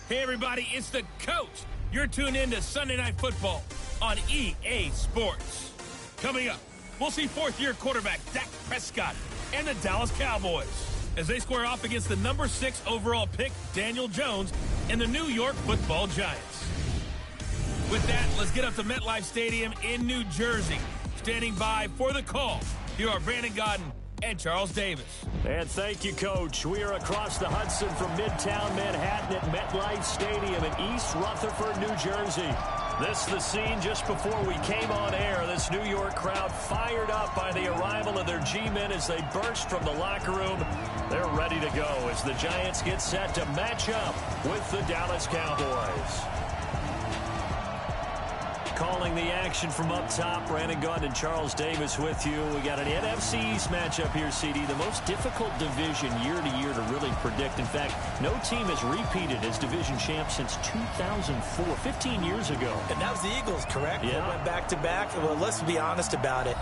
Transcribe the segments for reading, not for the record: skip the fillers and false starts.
Hey, everybody, it's the coach. You're tuned in to Sunday Night Football on EA Sports. Coming up, we'll see fourth-year quarterback Dak Prescott and the Dallas Cowboys as they square off against the number 6 overall pick, Daniel Jones, and the New York Football Giants. With that, let's get up to MetLife Stadium in New Jersey. Standing by for the call, here are Brandon Godden and Charles Davis. And thank you, Coach. We are across the Hudson from Midtown Manhattan at MetLife Stadium in East Rutherford, New Jersey. This is the scene just before we came on air. This New York crowd fired up by the arrival of their G-men as they burst from the locker room. They're ready to go as the Giants get set to match up with the Dallas Cowboys. Calling the action from up top, Brandon Gunn and Charles Davis with you. We got an NFC East matchup here, CD. The most difficult division year to year to really predict. In fact, no team has repeated as division champ since 2004, 15 years ago. And that was the Eagles, correct? Yeah. They went back-to-back. Well, let's be honest about it.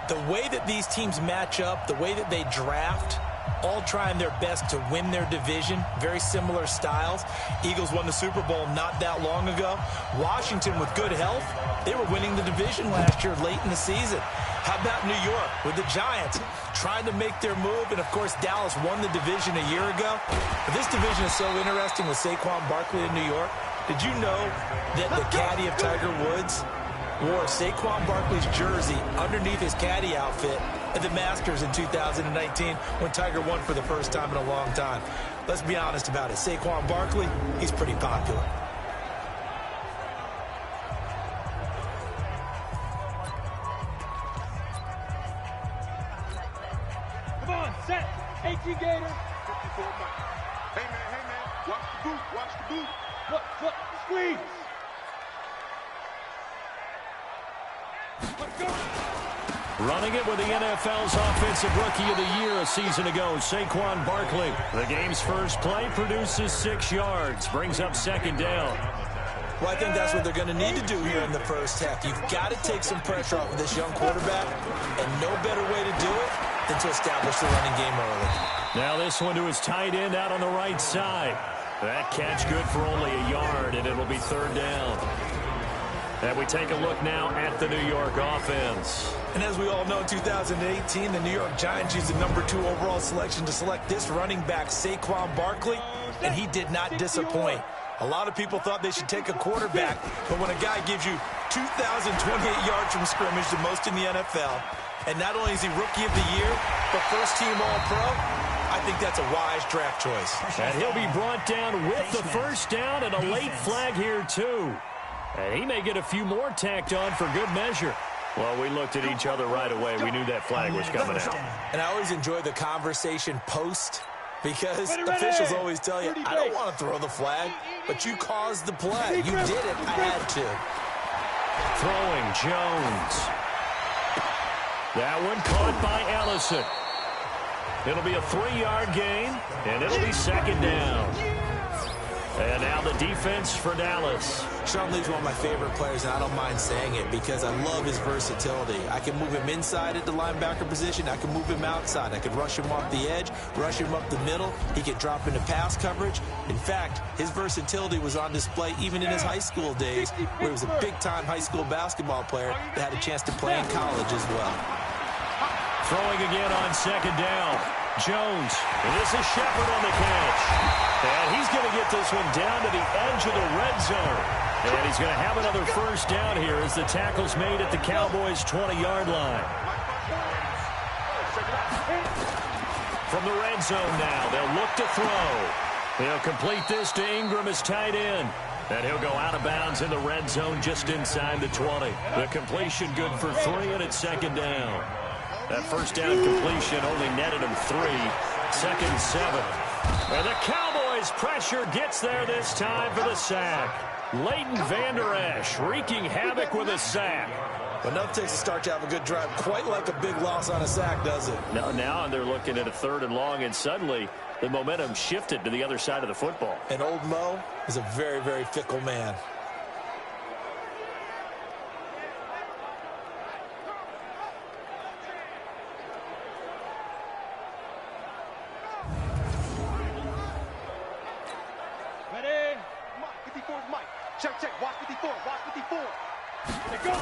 The way that these teams match up, the way that they draft, all trying their best to win their division. Very similar styles. Eagles won the Super Bowl not that long ago. Washington, with good health, they were winning the division last year late in the season. How about New York with the Giants trying to make their move? And, of course, Dallas won the division a year ago. But this division is so interesting with Saquon Barkley in New York. Did you know that the caddy of Tiger Woods wore Saquon Barkley's jersey underneath his caddy outfit at the Masters in 2019 when Tiger won for the first time in a long time? Let's be honest about it. Saquon Barkley, he's pretty popular. Come on, set. AT Gator. Hey, man. Watch the boot. Watch the boot. Look, squeeze. Let's go. Running it with the NFL's Offensive Rookie of the Year a season ago, Saquon Barkley. The game's first play produces 6 yards, brings up second down. Well, I think that's what they're going to need to do here in the first half. You've got to take some pressure off of this young quarterback, and no better way to do it than to establish the running game early. Now this one to his tight end out on the right side. That catch good for only a yard, and it'll be third down. And we take a look now at the New York offense. And as we all know, in 2018, the New York Giants used the number 2 overall selection to select this running back, Saquon Barkley, and he did not disappoint. A lot of people thought they should take a quarterback, but when a guy gives you 2,028 yards from scrimmage, the most in the NFL, and not only is he Rookie of the Year, but first-team All-Pro, I think that's a wise draft choice. And he'll be brought down with the first down and a late flag here, too. And he may get a few more tacked on for good measure. Well, we looked at each other right away. We knew that flag was coming out. And I always enjoy the conversation post because officials always tell you, I don't want to throw the flag, but you caused the play. You did it. I had to. Throwing Jones. That one caught by Ellison. It'll be a 3-yard gain, and it'll be second down. And now the defense for Dallas. Sean Lee's one of my favorite players, and I don't mind saying it because I love his versatility. I can move him inside at the linebacker position. I can move him outside. I can rush him off the edge, rush him up the middle. He can drop into pass coverage. In fact, his versatility was on display even in his high school days, where he was a big-time high school basketball player that had a chance to play in college as well. Throwing again on second down. Jones. And this is Shepard on the catch. And he's going to get this one down to the edge of the red zone. And he's going to have another first down here as the tackle's made at the Cowboys' 20-yard line. From the red zone now, they'll look to throw. They'll complete this to Ingram as tight end. And he'll go out of bounds in the red zone just inside the 20. The completion good for 3, and it's second down. That first down completion only netted him 3. Second and 7. And the Cowboys pressure gets there this time for the sack. Leighton Vander Esch wreaking havoc with a sack. But enough takes a start to have a good drive. Quite like a big loss on a sack, does it? No, now they're looking at a 3rd and long, and suddenly the momentum shifted to the other side of the football. And old Mo is a very, very fickle man. Ready? 54 is Mike. Check, check. Watch 54. Watch 54. There go.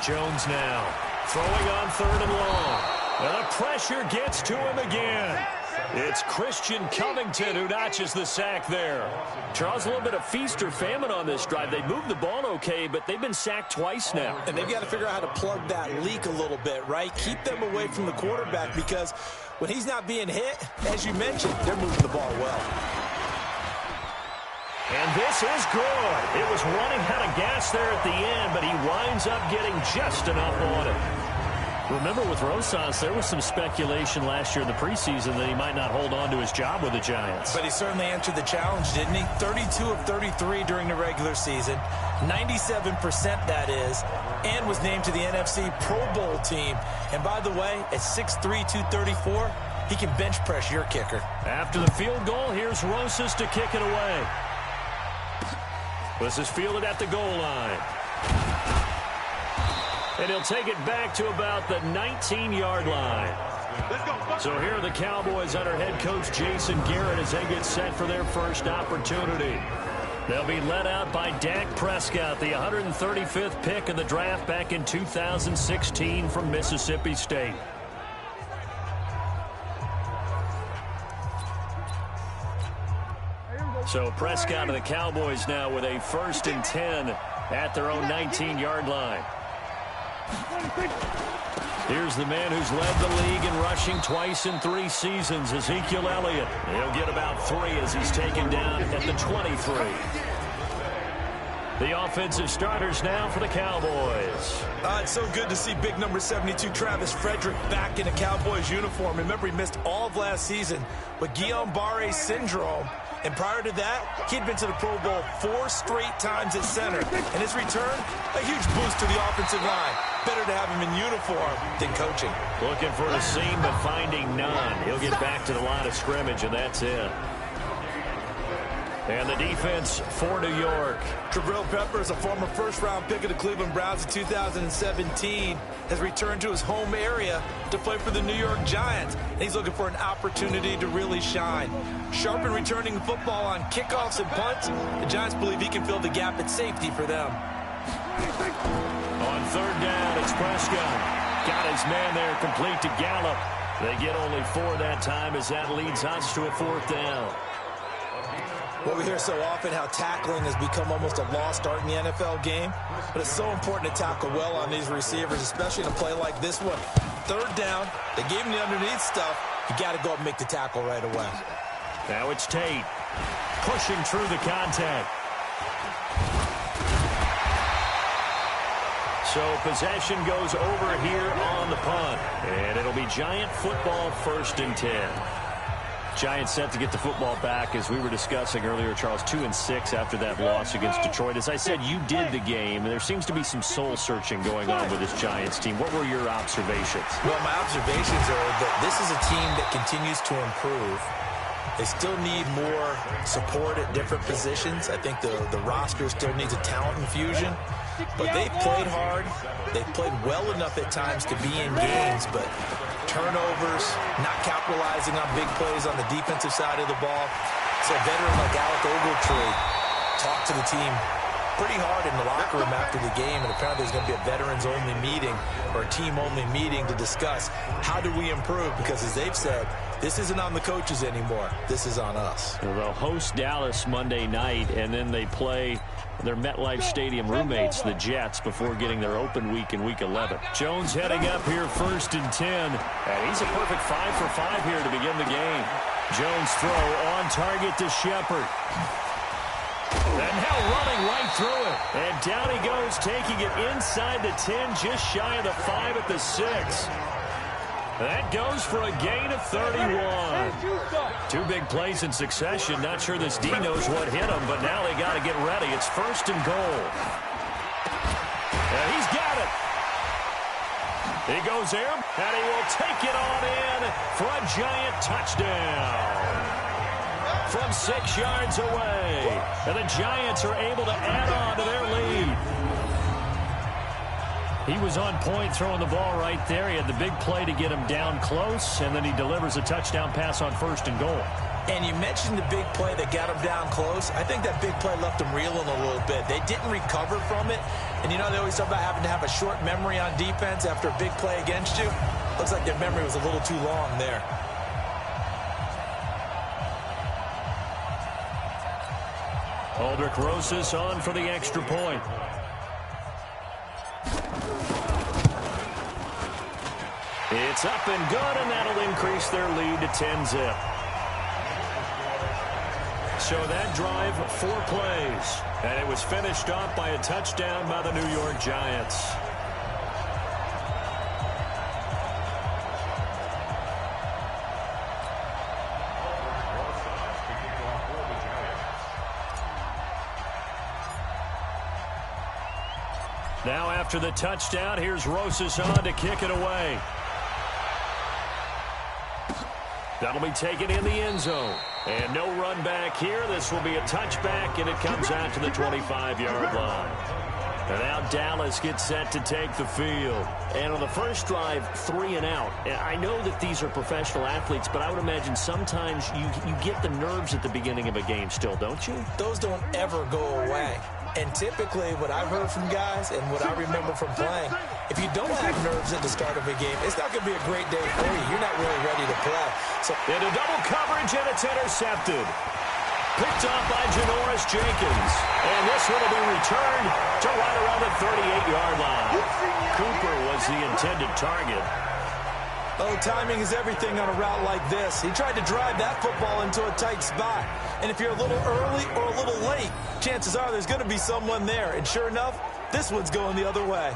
Jones now throwing on 3rd and long. And the pressure gets to him again. It's Christian Covington who notches the sack there. Charles, a little bit of feast or famine on this drive. They moved the ball okay, but they've been sacked twice now. And they've got to figure out how to plug that leak a little bit, right? Keep them away from the quarterback, because when he's not being hit, as you mentioned, they're moving the ball well. And this is good. It was running out of gas there at the end, but he winds up getting just enough on it. Remember, with Rosas, there was some speculation last year in the preseason that he might not hold on to his job with the Giants. But he certainly answered the challenge, didn't he? 32 of 33 during the regular season, 97% that is, and was named to the NFC Pro Bowl team. And by the way, at 6'3", 234, he can bench press your kicker. After the field goal, here's Rosas to kick it away. This is fielded at the goal line. And he'll take it back to about the 19-yard line. So here are the Cowboys under head coach Jason Garrett as they get set for their first opportunity. They'll be led out by Dak Prescott, the 135th pick in the draft back in 2016 from Mississippi State. So Prescott and the Cowboys now with a 1st and 10 at their own 19-yard line. Here's the man who's led the league in rushing twice in 3 seasons, Ezekiel Elliott. He'll get about 3 as he's taken down at the 23. The offensive starters now for the Cowboys. It's so good to see big number 72, Travis Frederick, back in a Cowboys uniform. Remember, he missed all of last season with Guillain-Barré syndrome. And prior to that, he'd been to the Pro Bowl 4 straight times at center. And his return, a huge boost to the offensive line. Better to have him in uniform than coaching. Looking for a seam, but finding none. He'll get back to the line of scrimmage, and that's it. And the defense for New York. Jabril Peppers, a former first-round pick of the Cleveland Browns in 2017, has returned to his home area to play for the New York Giants. And he's looking for an opportunity to really shine. Sharp in returning the football on kickoffs and punts. The Giants believe he can fill the gap at safety for them. On 3rd down, it's Prescott. Got his man there, complete to Gallup. They get only 4 that time as that leads us to a 4th down. Well, we hear so often how tackling has become almost a lost art in the NFL game, but it's so important to tackle well on these receivers, especially in a play like this one. 3rd down, they gave him the underneath stuff. You got to go up and make the tackle right away. Now it's Tate pushing through the contact. So possession goes over here on the punt, and it'll be Giant football 1st and 10. Giants set to get the football back, as we were discussing earlier, Charles, 2-6 after that loss against Detroit. As I said, you did the game, and there seems to be some soul-searching going on with this Giants team. What were your observations? Well, my observations are that this is a team that continues to improve. They still need more support at different positions. I think the roster still needs a talent infusion. But they've played hard. They've played well enough at times to be in games, but turnovers, not capitalizing on big plays on the defensive side of the ball. So a veteran like Alec Ogletree talked to the team pretty hard in the locker room after the game, and apparently there's going to be a veterans-only meeting or a team-only meeting to discuss how do we improve, because as they've said, this isn't on the coaches anymore. This is on us. Well, they'll host Dallas Monday night, and then they play their MetLife Stadium roommates, the Jets, before getting their open week in Week 11. Jones heading up here 1st and 10. And he's a perfect 5 for 5 here to begin the game. Jones throw on target to Shepard. And now running right through it. And down he goes, taking it inside the 10, just shy of the 5 at the 6. That goes for a gain of 31. 2 big plays in succession. Not sure this D knows what hit him, but now they got to get ready. It's 1st and goal. And he's got it. He goes there, and he will take it on in for a Giant touchdown. From 6 yards away. And the Giants are able to add on to their lead. He was on point throwing the ball right there. He had the big play to get him down close, and then he delivers a touchdown pass on 1st and goal. And you mentioned the big play that got him down close. I think that big play left him reeling a little bit. They didn't recover from it. And, you know, they always talk about having to have a short memory on defense after a big play against you. Looks like their memory was a little too long there. Aldrich Rosas on for the extra point. It's up and good, and that'll increase their lead to 10-zip. So that drive, 4 plays, and it was finished off by a touchdown by the New York Giants. Now after the touchdown, here's Rosas on to kick it away. That'll be taken in the end zone. And no run back here. This will be a touchback, and it comes out to the 25-yard line. And now Dallas gets set to take the field. And on the first drive, 3 and out. I know that these are professional athletes, but I would imagine sometimes you get the nerves at the beginning of a game still, don't you? Those don't ever go away. And typically what I've heard from guys and what I remember from playing, if you don't have nerves at the start of a game, it's not going to be a great day for you. You're not really ready to play. So into double coverage, and it's intercepted. Picked off by Janoris Jenkins. And this one will be returned to right around the 38-yard line. Cooper was the intended target. Oh, timing is everything on a route like this. He tried to drive that football into a tight spot. And if you're a little early or a little late, chances are there's going to be someone there. And sure enough, this one's going the other way.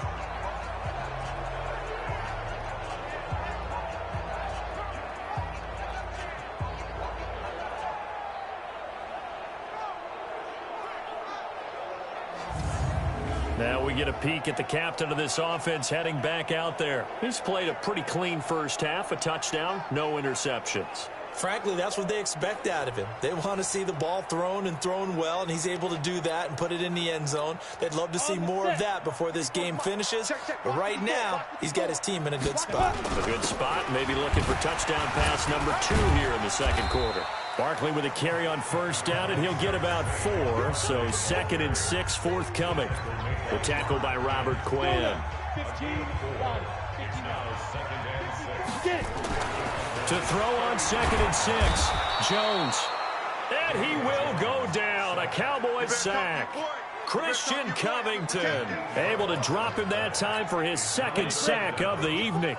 Now we get a peek at the captain of this offense heading back out there. He's played a pretty clean first half, a touchdown, no interceptions. Frankly, that's what they expect out of him. They want to see the ball thrown and thrown well, and he's able to do that and put it in the end zone. They'd love to see more of that before this game finishes. But right now, he's got his team in a good spot. A good spot, maybe looking for touchdown pass number 2 here in the second quarter. Barkley with a carry on first down, and he'll get about 4, so 2nd and 6 forthcoming. The tackle by Robert Quinn. To throw on 2nd and 6, Jones. And he will go down, a Cowboys sack. Christian Covington able to drop him that time for his 2nd sack of the evening.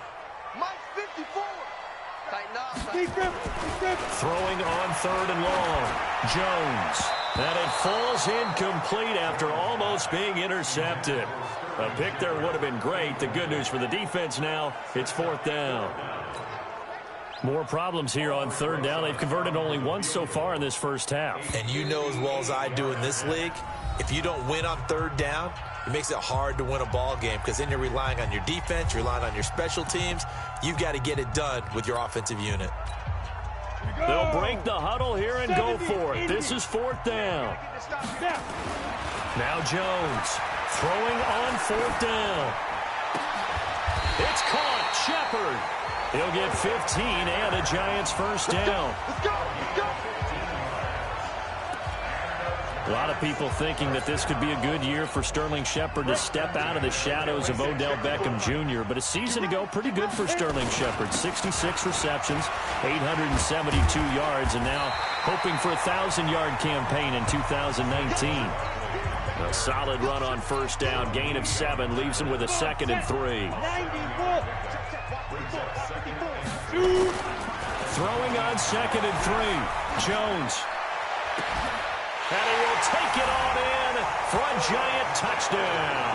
Throwing on 3rd and long. Jones. And it falls incomplete after almost being intercepted. A pick there would have been great. The good news for the defense now, it's 4th down. More problems here on 3rd down. They've converted only once so far in this first half. And you know as well as I do in this league, if you don't win on 3rd down, it makes it hard to win a ball game because then you're relying on your defense, you're relying on your special teams. You've got to get it done with your offensive unit. They'll break the huddle here and go for it. This is 4th down. Now Jones throwing on 4th down. It's caught. Shepard. He'll get 15 and a Giants first down. A lot of people thinking that this could be a good year for Sterling Shepard to step out of the shadows of Odell Beckham Jr. But a season ago, pretty good for Sterling Shepard. 66 receptions, 872 yards, and now hoping for a 1,000-yard campaign in 2019. A solid run on first down. Gain of 7 leaves him with a 2nd and 3. Throwing on 2nd and 3. Jones. And he will take it on in for a Giant touchdown.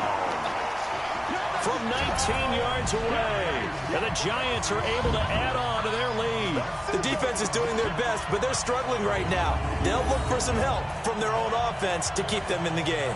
From 19 yards away. And the Giants are able to add on to their lead. The defense is doing their best, but they're struggling right now. They'll look for some help from their own offense to keep them in the game.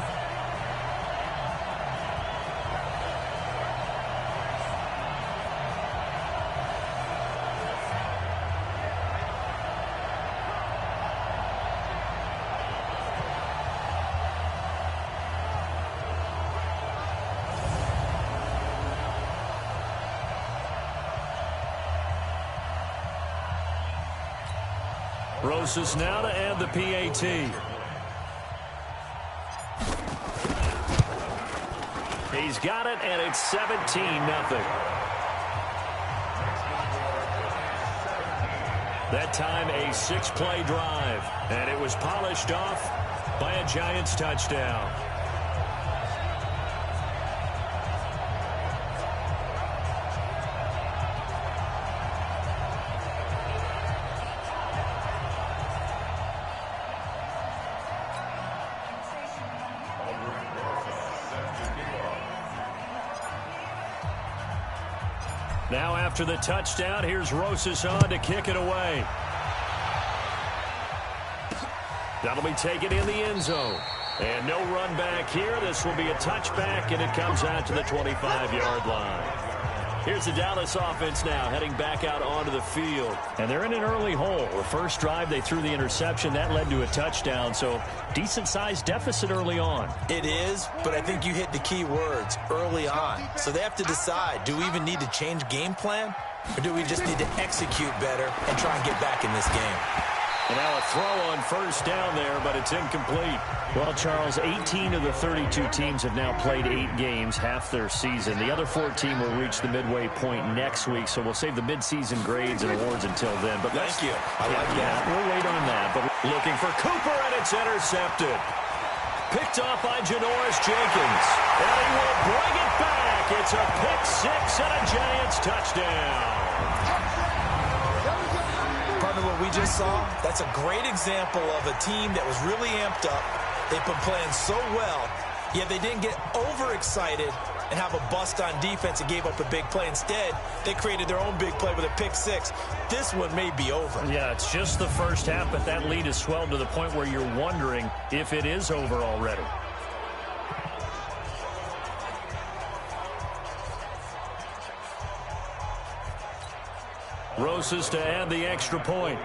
Rosas now to add the PAT. He's got it, and it's 17-0. That time a 6-play drive, and it was polished off by a Giants touchdown. Now after the touchdown, here's Rosas on to kick it away. That'll be taken in the end zone. And no run back here. This will be a touchback, and it comes out to the 25-yard line. Here's the Dallas offense now heading back out onto the field. And they're in an early hole. The first drive, they threw the interception. That led to a touchdown, so decent-sized deficit early on. It is, but I think you hit the key words, early on. So they have to decide, do we even need to change game plan? Or do we just need to execute better and try and get back in this game? And now a throw on first down there, but it's incomplete. Well, Charles, 18 of the 32 teams have now played 8 games, half their season. The other 14 will reach the midway point next week, so we'll save the midseason grades and awards until then. But thank you. I like that. We'll wait on that. But looking for Cooper, and it's intercepted. Picked off by Janoris Jenkins. And he will bring it back. It's a pick six and a Giants touchdown. Partner, what we just saw, that's a great example of a team that was really amped up. They've been playing so well, yet they didn't get overexcited and have a bust on defense and gave up a big play. Instead, they created their own big play with a pick six. This one may be over. Yeah, it's just the first half, but that lead has swelled to the point where you're wondering if it is over already. Rosas to add the extra point.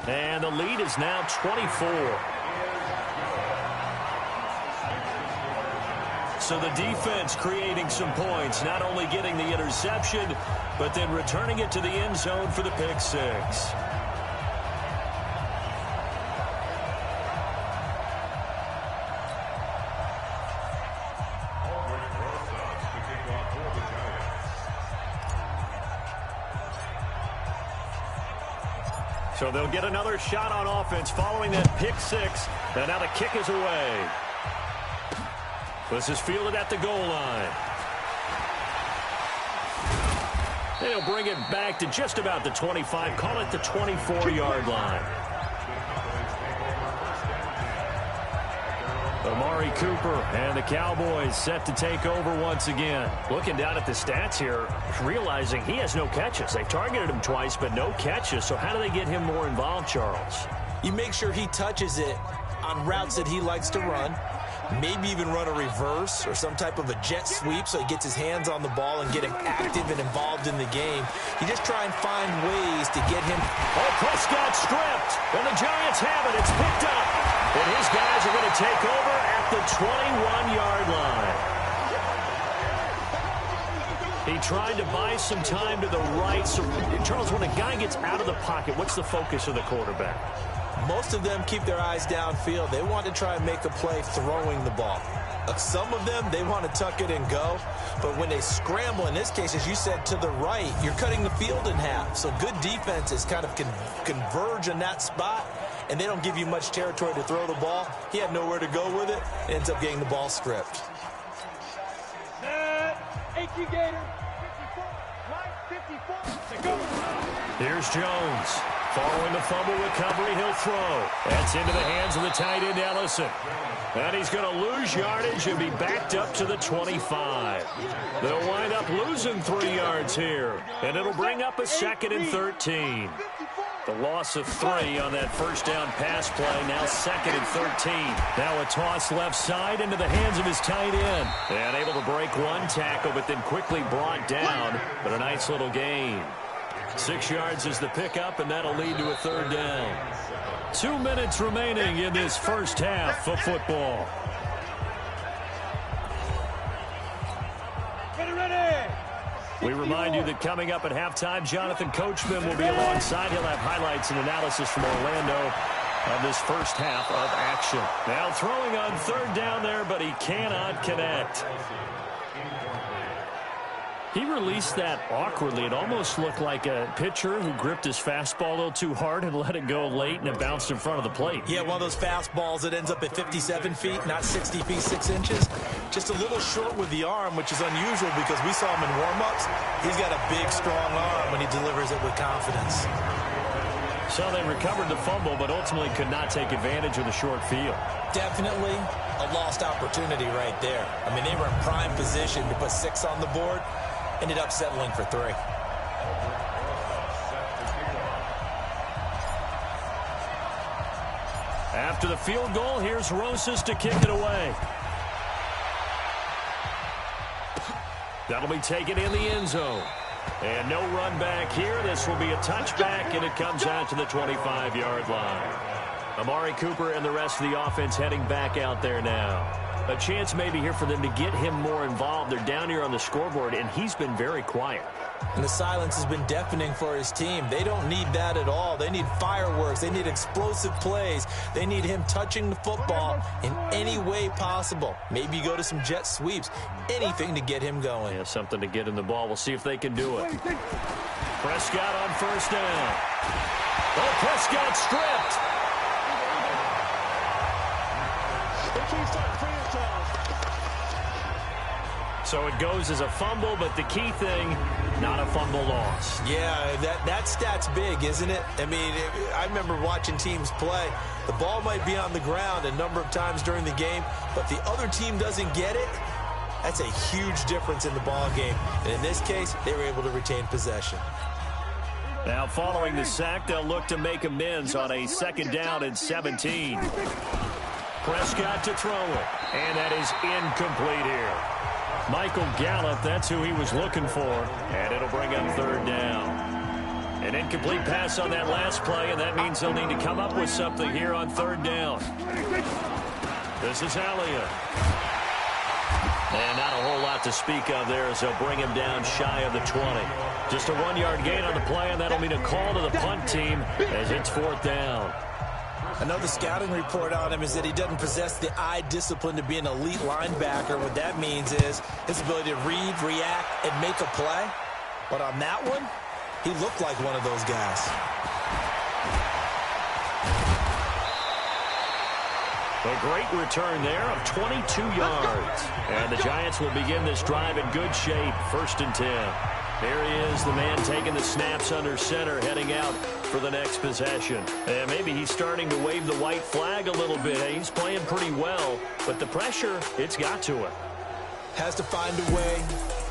And the lead is now 24. So the defense creating some points, not only getting the interception, but then returning it to the end zone for the pick six. So they'll get another shot on offense following that pick six. And now the kick is away. This is fielded at the goal line. They'll bring it back to just about the 25. Call it the 24-yard line. Amari Cooper and the Cowboys set to take over once again. Looking down at the stats here, realizing he has no catches. They've targeted him twice, but no catches. So how do they get him more involved, Charles? You make sure he touches it on routes that he likes to run. Maybe even run a reverse or some type of a jet sweep so he gets his hands on the ball and get him active and involved in the game. You just try and find ways to get him. Oh, Prescott stripped, and the Giants have it. It's picked up, and his guys are going to take over at the 21-yard line. He tried to buy some time to the right. So, Charles, when a guy gets out of the pocket, what's the focus of the quarterback? Most of them keep their eyes downfield. They want to try and make a play throwing the ball. Some of them, they want to tuck it and go. But when they scramble, in this case, as you said, to the right, you're cutting the field in half. So good defenses kind of converge in that spot, and they don't give you much territory to throw the ball. He had nowhere to go with it. Ends up getting the ball stripped. 18 Gator, 54, Here's Jones. Following the fumble recovery, he'll throw. That's into the hands of the tight end, Ellison. And he's going to lose yardage and be backed up to the 25. They'll wind up losing 3 yards here. And it'll bring up a 2nd and 13. The loss of 3 on that first down pass play. Now 2nd and 13. Now a toss left side into the hands of his tight end. And able to break one tackle, but then quickly brought down. But a nice little gain. 6 yards is the pickup, and that'll lead to a 3rd down. 2 minutes remaining in this first half of football. Ready. We remind you that coming up at halftime, Jonathan Coachman will be alongside. He'll have highlights and analysis from Orlando of this first half of action. Now throwing on third down there, but he cannot connect. He released that awkwardly. It almost looked like a pitcher who gripped his fastball a little too hard and let it go late, and it bounced in front of the plate. Yeah, one of those fastballs that ends up at 57 feet, not 60 feet, 6 inches. Just a little short with the arm, which is unusual because we saw him in warm-ups. He's got a big, strong arm when he delivers it with confidence. So they recovered the fumble, but ultimately could not take advantage of the short field. Definitely a lost opportunity right there. I mean, they were in prime position to put 6 on the board. Ended up settling for 3. After the field goal, here's Rosas to kick it away. That'll be taken in the end zone. And no run back here. This will be a touchback, and it comes out to the 25-yard line. Amari Cooper and the rest of the offense heading back out there now. A chance maybe here for them to get him more involved. They're down here on the scoreboard, and he's been very quiet. And the silence has been deafening for his team. They don't need that at all. They need fireworks. They need explosive plays. They need him touching the football in any way possible. Maybe you go to some jet sweeps. Anything to get him going. Yeah, something to get in the ball. We'll see if they can do it. Prescott on first down. Oh, Prescott stripped. So it goes as a fumble, but the key thing, not a fumble loss. Yeah, that stat's big, isn't it? I mean, I remember watching teams play. The ball might be on the ground a number of times during the game, but if the other team doesn't get it, that's a huge difference in the ball game. And in this case, they were able to retain possession. Now, following the sack, they'll look to make amends on a 2nd down and 17. Prescott to throw it, and that is incomplete here. Michael Gallup, that's who he was looking for, and it'll bring up 3rd down. An incomplete pass on that last play, and that means they'll need to come up with something here on 3rd down. This is Elliott. And not a whole lot to speak of there as they'll bring him down shy of the 20. Just a 1-yard gain on the play, and that'll mean a call to the punt team as it's 4th down. I know the scouting report on him is that he doesn't possess the eye discipline to be an elite linebacker. What that means is his ability to read, react, and make a play. But on that one, he looked like one of those guys. A great return there of 22 yards. And the Giants will begin this drive in good shape, 1st and 10. There he is, the man taking the snaps under center, heading out for the next possession. And maybe he's starting to wave the white flag a little bit. He's playing pretty well, but the pressure, it's got to him. Has to find a way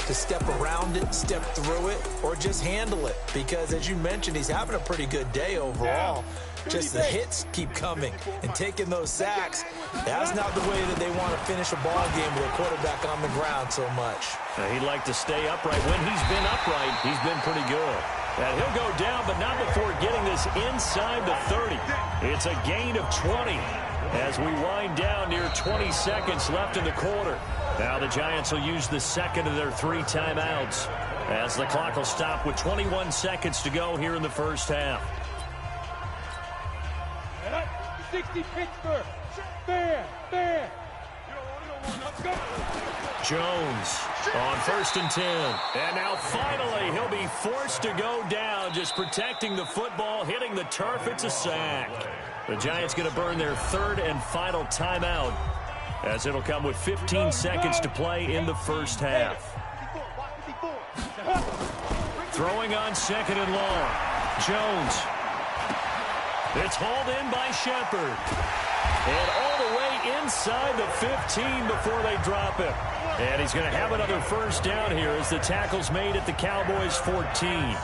to step around it, step through it, or just handle it. Because, as you mentioned, he's having a pretty good day overall. Just the hits keep coming and taking those sacks. That's not the way that they want to finish a ball game with a quarterback on the ground so much. He'd like to stay upright. When he's been upright, he's been pretty good. And he'll go down, but not before getting this inside the 30. It's a gain of 20 as we wind down near 20 seconds left in the quarter. Now the Giants will use the 2nd of their 3 timeouts as the clock will stop with 21 seconds to go here in the first half. 60 Pittsburgh. Fair. Jones on 1st and 10. And now finally he'll be forced to go down, just protecting the football, hitting the turf. It's a sack. The Giants going to burn their 3rd and final timeout as it'll come with 15 seconds to play in the first half. Throwing on 2nd and long. Jones. It's hauled in by Shepard. And all the way inside the 15 before they drop him. And he's going to have another 1st down here as the tackle's made at the Cowboys 14.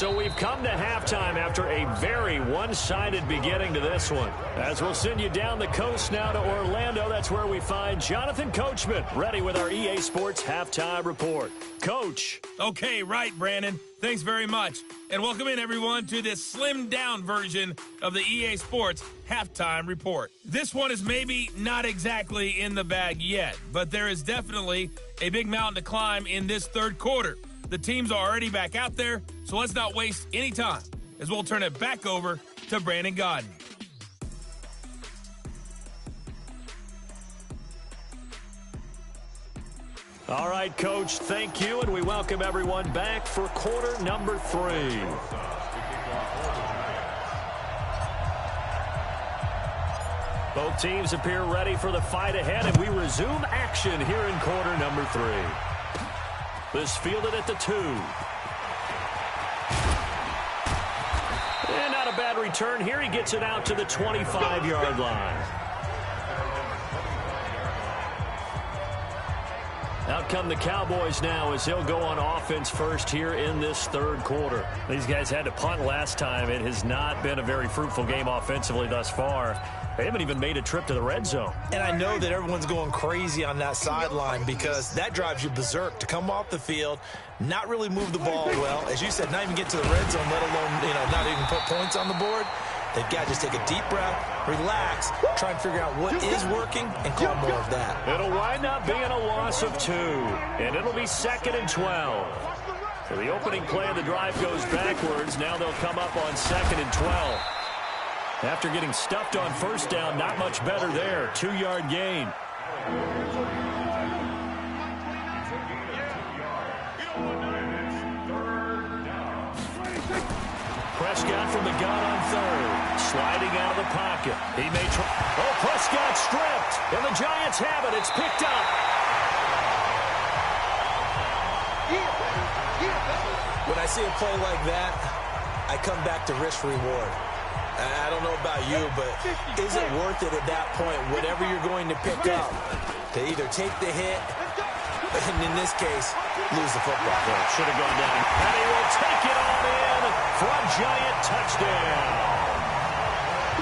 So we've come to halftime after a very one-sided beginning to this one. As we'll send you down the coast now to Orlando, that's where we find Jonathan Coachman, ready with our EA Sports Halftime Report. Coach. Okay, right, Brandon. Thanks very much. And welcome in, everyone, to this slimmed-down version of the EA Sports Halftime Report. This one is maybe not exactly in the bag yet, but there is definitely a big mountain to climb in this third quarter. The teams are already back out there, so let's not waste any time as we'll turn it back over to Brandon Godden. All right, Coach, thank you, and we welcome everyone back for quarter number 3. Both teams appear ready for the fight ahead, and we resume action here in quarter number 3. This fielded at the 2. And not a bad return here. He gets it out to the 25-yard line. Out come the Cowboys now as they'll go on offense first here in this third quarter. These guys had to punt last time. It has not been a very fruitful game offensively thus far. They haven't even made a trip to the red zone. And I know that everyone's going crazy on that sideline because that drives you berserk to come off the field, not really move the ball well. As you said, not even get to the red zone, let alone, not even put points on the board. They've got to just take a deep breath, relax, try and figure out what is working, and call more of that. It'll wind up being a loss of 2, and it'll be 2nd and 12. So the opening play of the drive goes backwards. Now they'll come up on 2nd and 12. After getting stuffed on first down, not much better there. 2-yard gain. Prescott from the gun on 3rd. Sliding out of the pocket. He may try. Oh, Prescott stripped. And the Giants have it. It's picked up. When I see a play like that, I come back to risk reward. I don't know about you, but is it worth it at that point, whatever you're going to pick up, to either take the hit, and in this case, lose the football? Well, should have gone down. And he will take it on in for a Giant touchdown.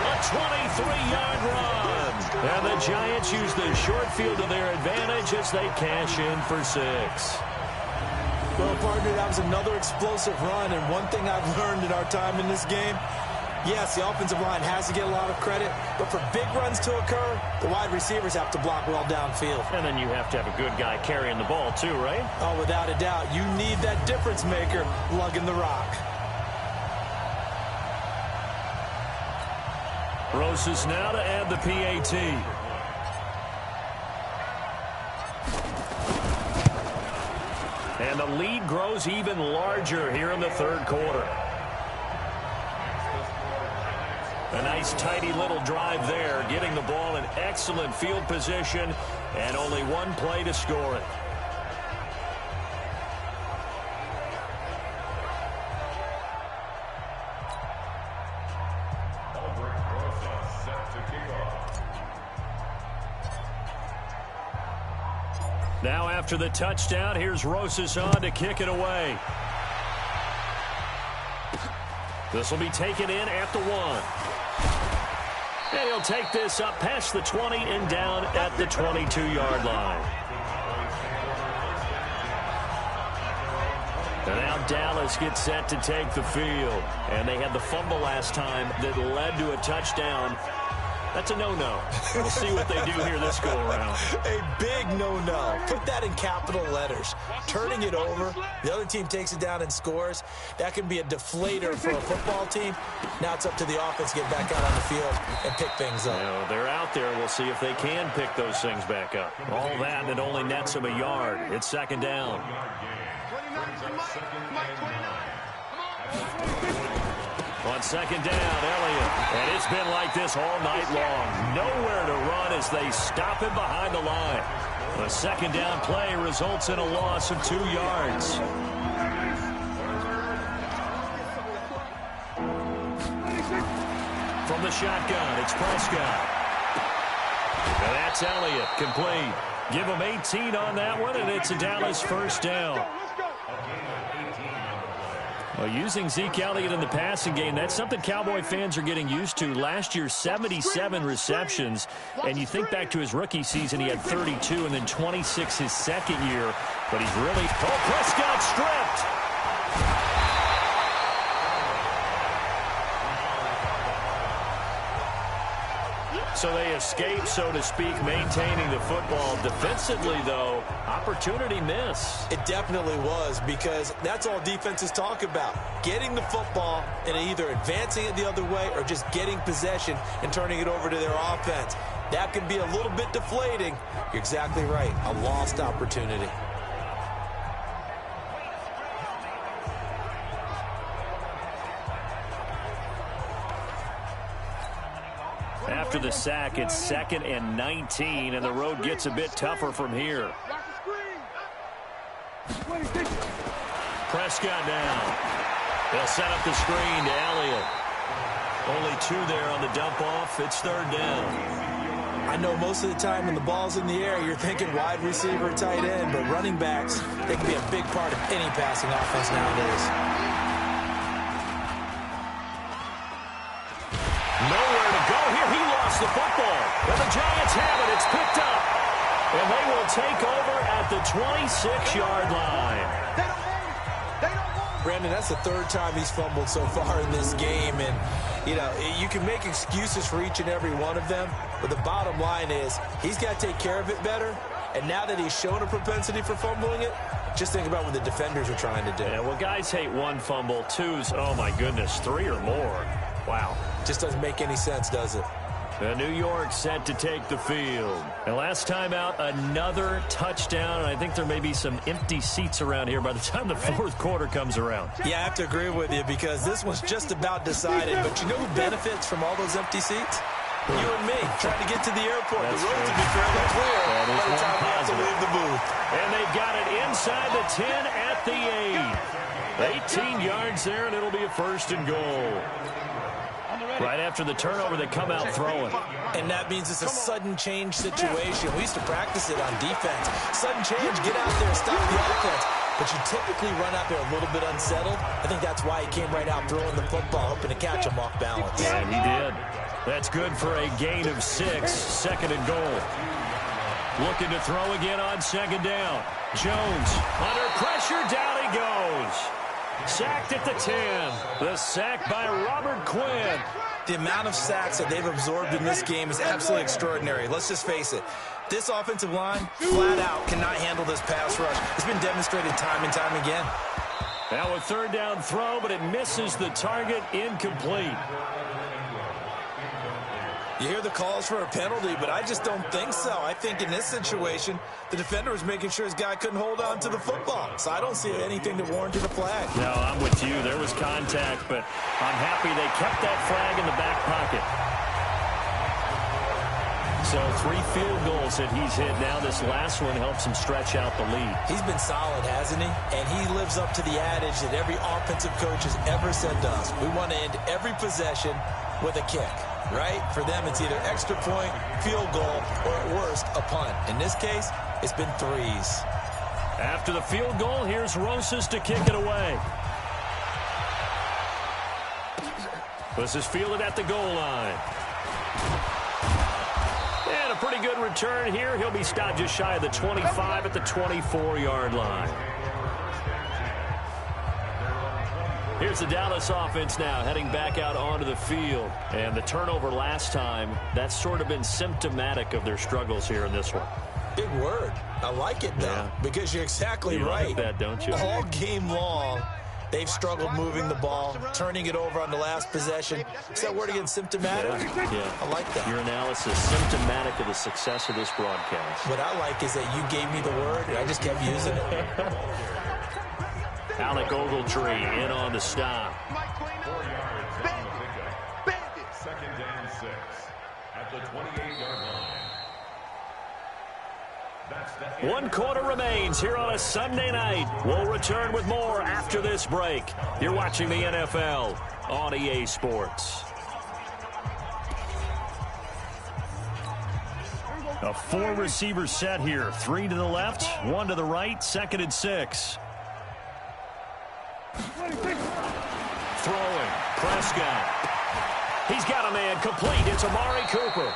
A 23-yard run. And the Giants use the short field to their advantage as they cash in for 6. Well, partner, that was another explosive run, and one thing I've learned in our time in this game, yes, the offensive line has to get a lot of credit, but for big runs to occur, the wide receivers have to block well downfield. And then you have to have a good guy carrying the ball too, right? Oh, without a doubt. You need that difference maker lugging the rock. Roses now to add the PAT. And the lead grows even larger here in the third quarter. A nice, tidy little drive there, getting the ball in excellent field position, and only one play to score it. Now after the touchdown, here's Rosas on to kick it away. This will be taken in at the 1. And he'll take this up past the 20 and down at the 22-yard line. And now Dallas gets set to take the field. And they had the fumble last time that led to a touchdown. That's a no-no. We'll see what they do here this go-around. A big no-no. Put that in capital letters. Turning it over, the other team takes it down and scores. That can be a deflator for a football team. Now it's up to the offense to get back out on the field and pick things up. Now, they're out there. We'll see if they can pick those things back up. All that, and it only nets them a yard. It's 2nd down. On 2nd down, Elliott. And it's been like this all night long. Nowhere to run as they stop him behind the line. A 2nd down play results in a loss of 2 yards. From the shotgun, it's Prescott. And that's Elliott, complete. Give him 18 on that one, and it's a Dallas first down. Well, using Zeke Elliott in the passing game, that's something Cowboy fans are getting used to. Last year, 77 receptions. And you think back to his rookie season, he had 32 and then 26 his second year. But he's really... Oh, Prescott stripped! So they escape, so to speak, maintaining the football. Defensively, though, opportunity miss. It definitely was, because that's all defenses talk about. Getting the football and either advancing it the other way or just getting possession and turning it over to their offense. That can be a little bit deflating. You're exactly right. A lost opportunity. After the sack, it's 2nd and 19, and the road gets a bit tougher from here. Prescott down. They'll set up the screen to Elliott. Only 2 there on the dump off. It's 3rd down. I know most of the time when the ball's in the air, you're thinking wide receiver, tight end, but running backs, they can be a big part of any passing offense nowadays. Nowhere to go here. He lost the football. And the Giants have it. It's picked up. And they will take over at the 26-yard line. Brandon, that's the 3rd time he's fumbled so far in this game. And, you know, you can make excuses for each and every one of them. But the bottom line is he's got to take care of it better. And now that he's shown a propensity for fumbling it, just think about what the defenders are trying to do. Yeah, well, guys hate 1 fumble, 2's, oh, my goodness, 3 or more. Wow. Just doesn't make any sense, does it? New York set to take the field. And last time out, another touchdown. And I think there may be some empty seats around here by the time the 4th quarter comes around. Yeah, I have to agree with you, because this one's just about decided. But you know who benefits from all those empty seats? You and me, trying to get to the airport. That's the roads true. will be fairly clear by the time we have to positive. leave the booth. And they've got it inside the 10 at the 8. 18 yards there, and it'll be a 1st and goal. Right after the turnover, they come out throwing. And that means it's a sudden change situation. We used to practice it on defense. Sudden change, get out there, stop the offense. But you typically run out there a little bit unsettled. I think that's why he came right out throwing the football, hoping to catch him off balance. And he did. That's good for a gain of 6, 2nd and goal. Looking to throw again on 2nd down. Jones, under pressure, down he goes. Sacked at the 10. The sack by Robert Quinn. The amount of sacks that they've absorbed in this game is absolutely extraordinary. Let's just face it. This offensive line, flat out, cannot handle this pass rush. It's been demonstrated time and time again. Now a 3rd down throw, but it misses the target, incomplete. You hear the calls for a penalty, but I just don't think so. I think in this situation, the defender was making sure his guy couldn't hold on to the football. So I don't see anything that warranted a flag. No, I'm with you. There was contact, but I'm happy they kept that flag in the back pocket. So 3 field goals that he's hit now. This last one helps him stretch out the lead. He's been solid, hasn't he? And he lives up to the adage that every offensive coach has ever said to us. We want to end every possession with a kick. Right? For them, it's either extra point, field goal, or at worst, a punt. In this case, it's been 3s. After the field goal, here's Rosas to kick it away. This is fielded at the goal line. And a pretty good return here. He'll be stopped just shy of the 25 at the 24-yard line. Here's the Dallas offense now heading back out onto the field. And the turnover last time, that's sort of been symptomatic of their struggles here in this one. Big word. I like it, though, because you're exactly right. You like that, don't you? All game long, they've struggled moving the ball, turning it over on the last possession. Is that word again, symptomatic? Yeah. I like that. Your analysis, symptomatic of the success of this broadcast. What I like is that you gave me the word, and I just kept using it. Alec Ogletree in on the stop. 2nd and 6 at the 28-yard line. 1 quarter remains here on a Sunday night. We'll return with more after this break. You're watching the NFL on EA Sports. A 4-receiver set here. 3 to the left, 1 to the right, 2nd and 6. Throwing. Prescott. He's got a man complete. It's Amari Cooper.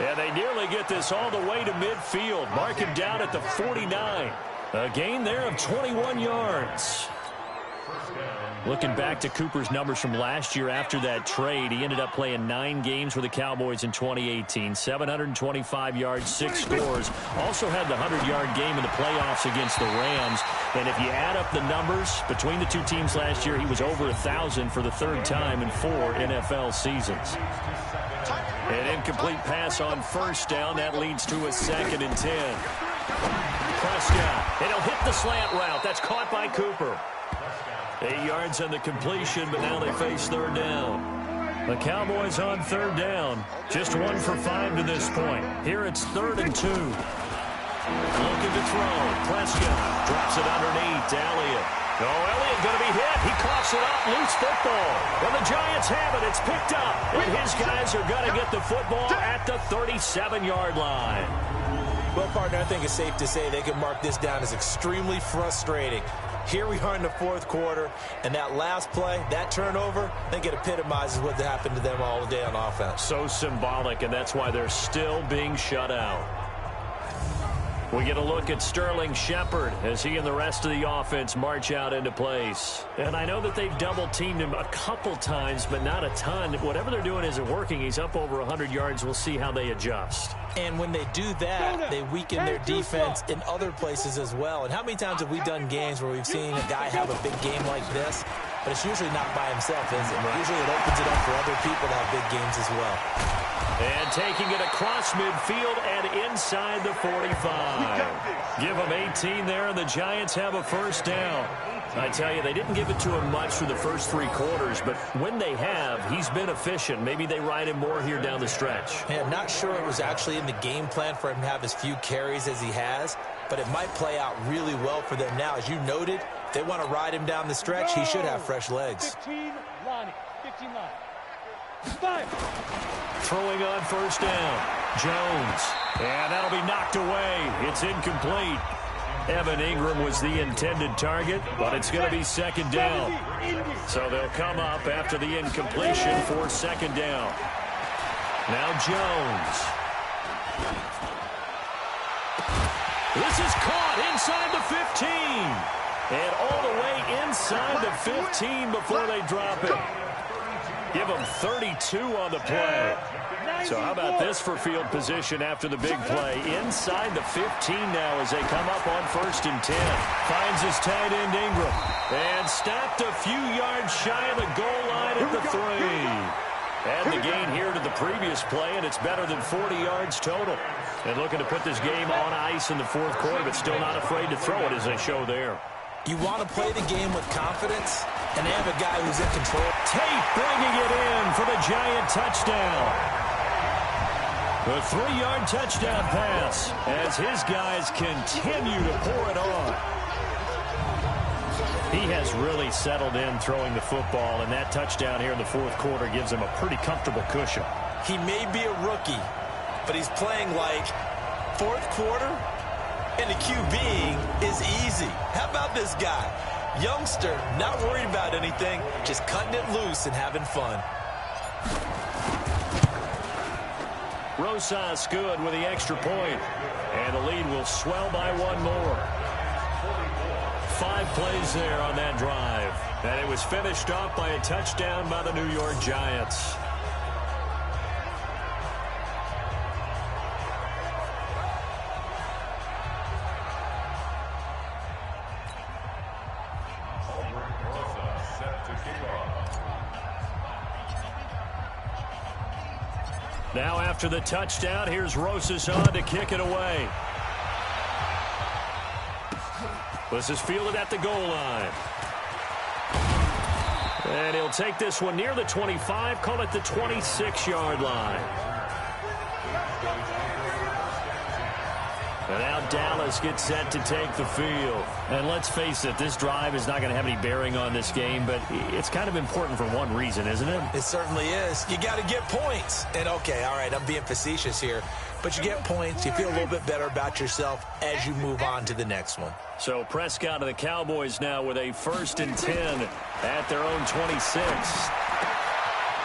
And they nearly get this all the way to midfield. Mark him down at the 49. A gain there of 21 yards. Looking back to Cooper's numbers from last year after that trade, he ended up playing 9 games for the Cowboys in 2018. 725 yards, 6 scores. Also had the 100-yard game in the playoffs against the Rams. And if you add up the numbers between the two teams last year, he was over 1,000 for the 3rd time in 4 NFL seasons. An incomplete pass on 1st down. That leads to a 2nd and 10. Prescott. And he'll hit the slant route. That's caught by Cooper. 8 yards on the completion, but now they face 3rd down. The Cowboys on 3rd down. Just 1 for 5 to this point. Here it's 3rd and 2. Looking to throw. Prescott drops it underneath. Elliott. Oh, Elliott going to be hit. He coughs it up. Loose football. And the Giants have it. It's picked up. And his guys are going to get the football at the 37-yard line. Well, partner, I think it's safe to say they can mark this down as extremely frustrating. Here we are in the 4th quarter, and that last play, that turnover, I think it epitomizes what happened to them all day on offense. So symbolic, and that's why they're still being shut out. We get a look at Sterling Shepard as he and the rest of the offense march out into place. And I know that they've double-teamed him a couple times, but not a ton. Whatever they're doing isn't working. He's up over 100 yards. We'll see how they adjust. And when they do that, they weaken their defense in other places as well. And how many times have we done games where we've seen a guy have a big game like this, but it's usually not by himself, is it? Right. Usually it opens it up for other people to have big games as well. And taking it across midfield and inside the 45. Give them 18 there, and the Giants have a 1st down. I tell you, they didn't give it to him much for the first 3 quarters, but when they have, he's been efficient. Maybe they ride him more here down the stretch. Yeah, I'm not sure it was actually in the game plan for him to have as few carries as he has, but it might play out really well for them now. As you noted, if they want to ride him down the stretch, he should have fresh legs. 15 line. 15 line. 5. Throwing on 1st down. Jones. And that'll be knocked away. It's incomplete. Evan Ingram was the intended target, but it's going to be 2nd down. So they'll come up after the incompletion for 2nd down. Now Jones. This is caught inside the 15. And all the way inside the 15 before they drop it. Give them 32 on the play. So how about this for field position after the big play? Inside the 15 now as they come up on 1st and 10. Finds his tight end Ingram. And stopped a few yards shy of the goal line at the 3. And the gain here to the previous play, and it's better than 40 yards total. And looking to put this game on ice in the 4th quarter, but still not afraid to throw it as they show there. You want to play the game with confidence, and they have a guy who's in control. Tate bringing it in for the Giant touchdown. The 3-yard touchdown pass as his guys continue to pour it on. He has really settled in throwing the football, and that touchdown here in the 4th quarter gives him a pretty comfortable cushion. He may be a rookie, but he's playing like 4th quarter, and the QBing is easy. How about this guy? Youngster, not worried about anything, just cutting it loose and having fun. Rosas good with the extra point, and the lead will swell by 1 more. 5 plays there on that drive, and it was finished off by a touchdown by the New York Giants. Now after the touchdown, here's Rosas on to kick it away. This is fielded at the goal line. And he'll take this one near the 25, call it the 26-yard line. And now Dallas gets set to take the field. And let's face it, this drive is not going to have any bearing on this game, but it's kind of important for one reason, isn't it? It certainly is. You got to get points. And, okay, all right, I'm being facetious here, but you get points. You feel a little bit better about yourself as you move on to the next one. So Prescott of the Cowboys now with a 1st and 10 at their own 26.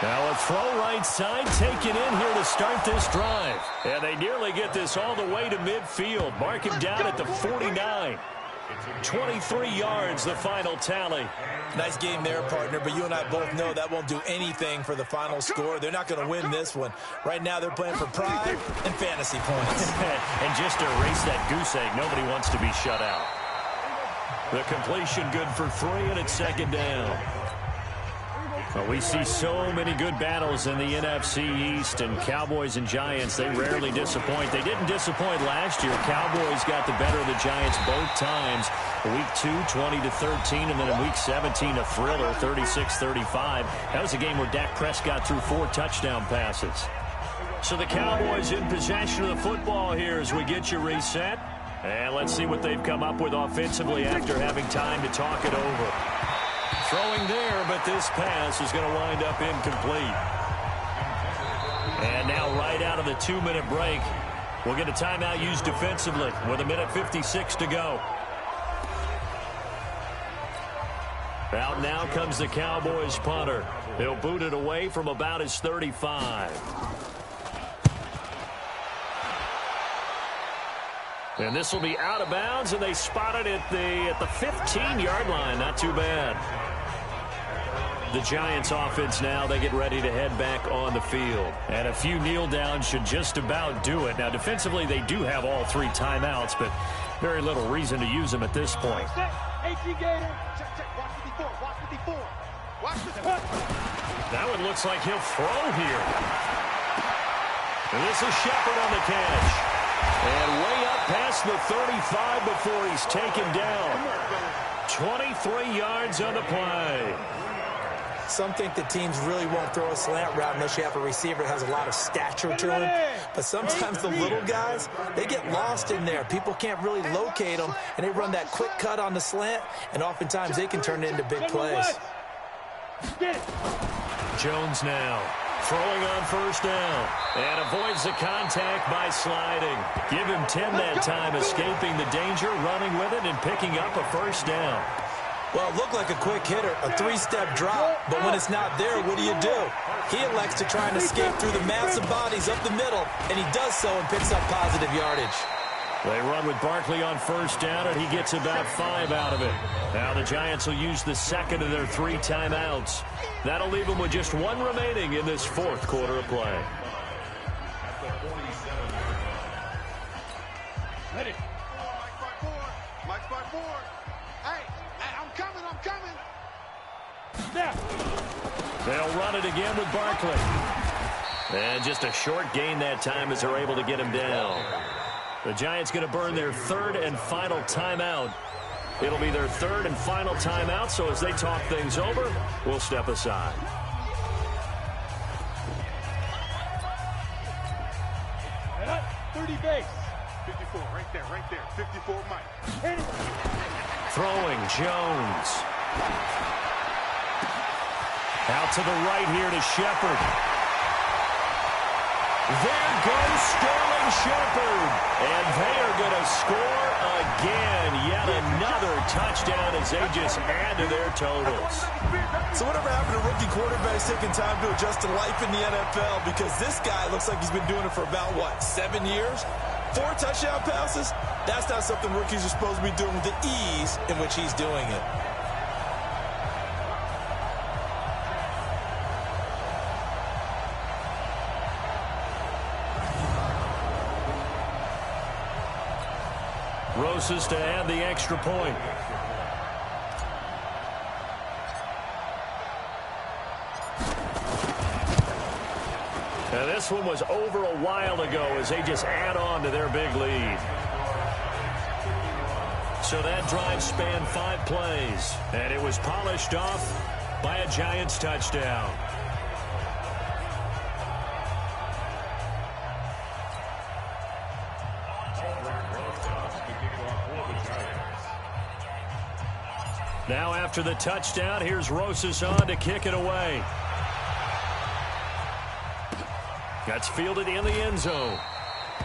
Now a throw right side taken in here to start this drive. And they nearly get this all the way to midfield. Mark him down at the 49. 23 yards, the final tally. Nice game there, partner, but you and I both know that won't do anything for the final score. They're not going to win this one. Right now they're playing for pride and fantasy points. And just to erase that goose egg, nobody wants to be shut out. The completion good for 3, and it's 2nd down. Well, we see so many good battles in the NFC East, and Cowboys and Giants, they rarely disappoint. They didn't disappoint last year. Cowboys got the better of the Giants both times. Week 2, 20-13, and then in Week 17, a thriller, 36-35. That was a game where Dak Prescott threw 4 touchdown passes. So the Cowboys in possession of the football here as we get you reset. And let's see what they've come up with offensively after having time to talk it over. Throwing there, but this pass is going to wind up incomplete. And now right out of the 2-minute break, we'll get a timeout used defensively with 1:56 to go. Out now comes the Cowboys punter. He'll boot it away from about his 35. And this will be out of bounds, and they spot it at the 15-yard line. Not too bad. The Giants offense now, they get ready to head back on the field. And a few kneel downs should just about do it. Now, defensively, they do have all 3 timeouts, but very little reason to use them at this point. That one looks like he'll throw here. And this is Shepard on the catch. And way up past the 35 before he's taken down. 23 yards on the play. Some think that teams really won't throw a slant route unless you have a receiver that has a lot of stature to him. But sometimes the little guys, they get lost in there. People can't really locate them, and they run that quick cut on the slant, and oftentimes they can turn it into big plays. Jones now throwing on 1st down and avoids the contact by sliding. Give him 10 that time, escaping the danger, running with it, and picking up a 1st down. Well, it looked like a quick hitter, a 3-step drop, but when it's not there, what do? He elects to try and escape through the massive bodies up the middle, and he does so and picks up positive yardage. They run with Barkley on 1st down, and he gets about 5 out of it. Now the Giants will use the 2nd of their 3 timeouts. That'll leave them with just 1 remaining in this 4th quarter of play. Ready. Mike's by 4. Hey, I'm coming. Snap. They'll run it again with Barkley. And just a short gain that time as they're able to get him down. The Giants going to burn their 3rd and final timeout. It'll be their 3rd and final timeout, so as they talk things over, we'll step aside. And up, 30 base. 54, right there. 54, Mike. Hit it. Throwing, Jones. Out to the right here to Shepard. There goes Sterling Shepard. And they are going to score again. Yet another touchdown as they just add to their totals. So whatever happened to rookie quarterbacks taking time to adjust to life in the NFL? Because this guy looks like he's been doing it for about, 7 years? 4 touchdown passes? That's not something rookies are supposed to be doing with the ease in which he's doing it. Rosas to add the extra point. Now this one was over a while ago as they just add on to their big lead. So that drive spanned 5 plays, and it was polished off by a Giants touchdown. Now after the touchdown, here's Rosas on to kick it away. That's fielded in the end zone.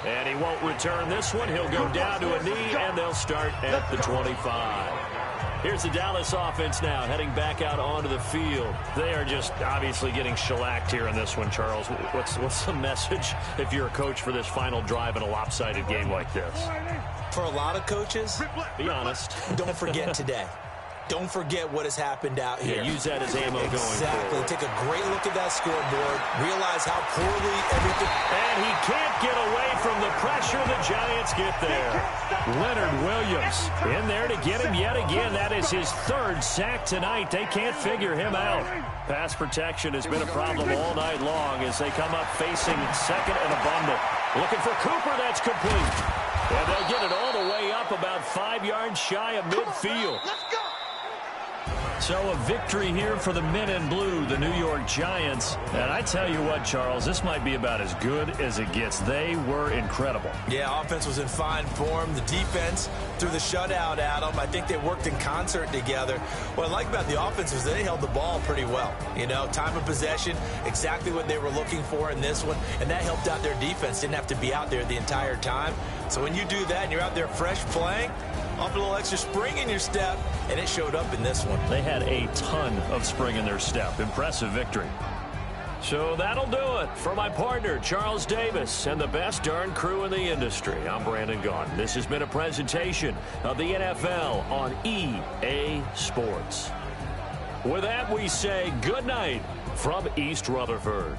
And he won't return this one. He'll go down to a knee, and they'll start at the 25. Here's the Dallas offense now, heading back out onto the field. They are just obviously getting shellacked here in this one, Charles. What's the message if you're a coach for this final drive in a lopsided game like this? For a lot of coaches, be honest. Don't forget today. Don't forget what has happened out here. Yeah, use that as ammo going forward. Exactly. Take a great look at that scoreboard. Realize how poorly everything... And he can't get away from the pressure. The Giants get there. Leonard Williams in there to get him yet again. That is his third sack tonight. They can't figure him out. Pass protection has been a problem all night long as they come up facing second and a bundle. Looking for Cooper. That's complete. And they'll get it all the way up about 5 yards shy of midfield. Let's go. So a victory here for the men in blue, the New York Giants. And I tell you what, Charles, this might be about as good as it gets. They were incredible. Yeah, offense was in fine form. The defense threw the shutout at them. I think they worked in concert together. What I like about the offense was they held the ball pretty well. You know, time of possession, exactly what they were looking for in this one. And that helped out their defense. Didn't have to be out there the entire time. So when you do that and you're out there fresh playing, off a little extra spring in your step, and it showed up in this one. They had a ton of spring in their step. Impressive victory. So that'll do it for my partner, Charles Davis, and the best darn crew in the industry. I'm Brandon Gaudin. This has been a presentation of the NFL on EA Sports. With that, we say good night from East Rutherford.